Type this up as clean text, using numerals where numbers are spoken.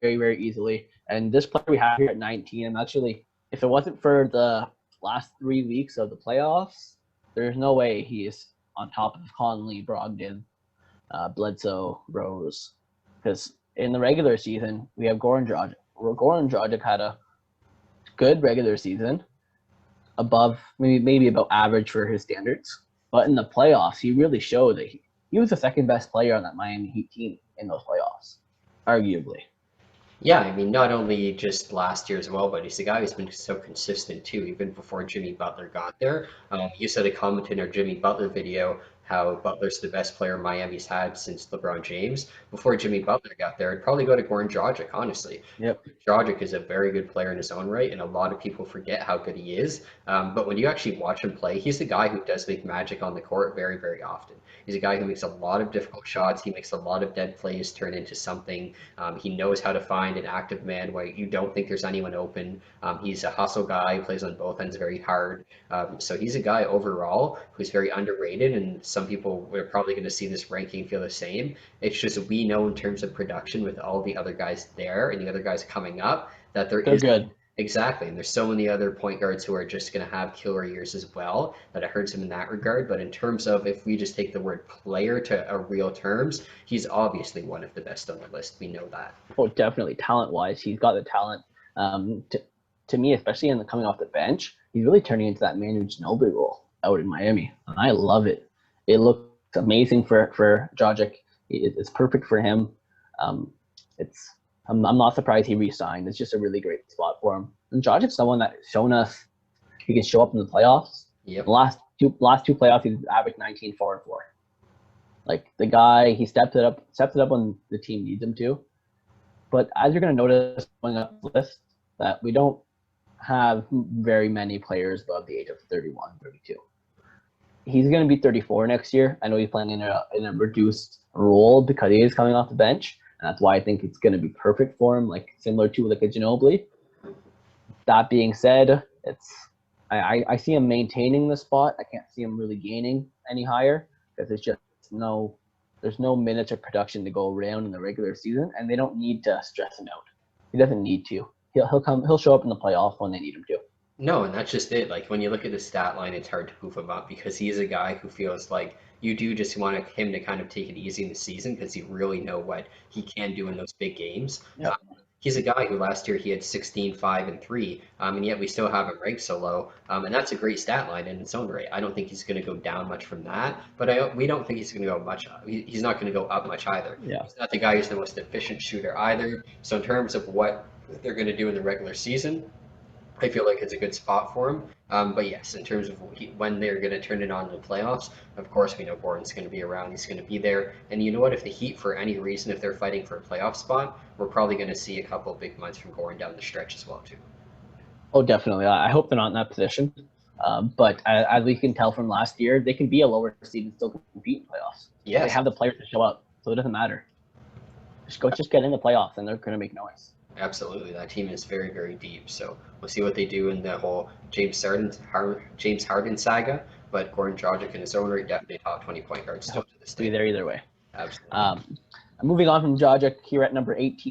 very, very easily. And this player we have here at 19, and actually, if it wasn't for the last 3 weeks of the playoffs, there's no way he is on top of Conley, Brogdon, Bledsoe, Rose. Because in the regular season, we have Goran Dragic. Goran Dragic had a good regular season, above maybe about average for his standards. But in the playoffs, he really showed that he was the second best player on that Miami Heat team in those playoffs, arguably. Yeah, I mean, not only just last year as well, but he's a guy who's been so consistent too, even before Jimmy Butler got there. You said a comment in our Jimmy Butler video how Butler's the best player Miami's had since LeBron James. Before Jimmy Butler got there, I'd probably go to Goran Dragic, honestly. Yep. Dragic is a very good player in his own right, and a lot of people forget how good he is. But when you actually watch him play, he's the guy who does make magic on the court very, very often. He's a guy who makes a lot of difficult shots. He makes a lot of dead plays turn into something. He knows how to find an active man where you don't think there's anyone open. He's a hustle guy, who plays on both ends very hard. So he's a guy overall who's very underrated, and some people are probably going to see this ranking feel the same. It's just we know in terms of production with all the other guys there and the other guys coming up that there They're is good. exactly, and there's so many other point guards who are just going to have killer years as well that it hurts him in that regard. But in terms of if we just take the word player to a real terms, he's obviously one of the best on the list. We know that. Oh, definitely. Talent-wise, he's got the talent. To me, especially in the coming off the bench, he's really turning into that Manu Ginobili role out in Miami, and I love it. It looks amazing for Dragic. It's perfect for him. It's I'm not surprised he re-signed. It's just a really great spot for him. And Dragic's someone that's shown us he can show up in the playoffs. Yep. The last two playoffs, he's averaged 19, 4, and 4. Like the guy, he steps it up when the team needs him to. But as you're going to notice going up the list, that we don't have very many players above the age of 31, 32. He's going to be 34 next year. I know he's playing in a reduced role because he is coming off the bench. And that's why I think it's going to be perfect for him, like similar to like a Ginobili. That being said, I see him maintaining the spot. I can't see him really gaining any higher because there's no minutes of production to go around in the regular season, and they don't need to stress him out. He doesn't need to. He'll show up in the playoffs when they need him to. No, and that's just it. Like when you look at the stat line, it's hard to poof him up because he's a guy who feels like you do just want him to kind of take it easy in the season because you really know what he can do in those big games. Yep. He's a guy who last year he had 16, 5, and 3, and yet we still have him ranked so low. And that's a great stat line in its own right. I don't think he's going to go down much from that, but we don't think he's going to go much. He's not going to go up much either. Yeah. He's not the guy who's the most efficient shooter either. So in terms of what they're going to do in the regular season, I feel like it's a good spot for him. But yes, in terms of when they're going to turn it on in the playoffs, of course we know Gordon's going to be around. He's going to be there. And you know what? If the Heat, for any reason, if they're fighting for a playoff spot, we're probably going to see a couple of big months from Gordon down the stretch as well too. Oh, definitely. I hope they're not in that position. But as we can tell from last year, they can be a lower seed and still compete in playoffs. Yes. They have the players to show up, so it doesn't matter. Just get in the playoffs, and they're going to make noise. Absolutely, that team is very, very deep. So we'll see what they do in the whole James Harden saga. But Goran Dragic in his own right, definitely top 20 point guard still to this day. Be there either way. Absolutely. Moving on from Dragic, here at number 18,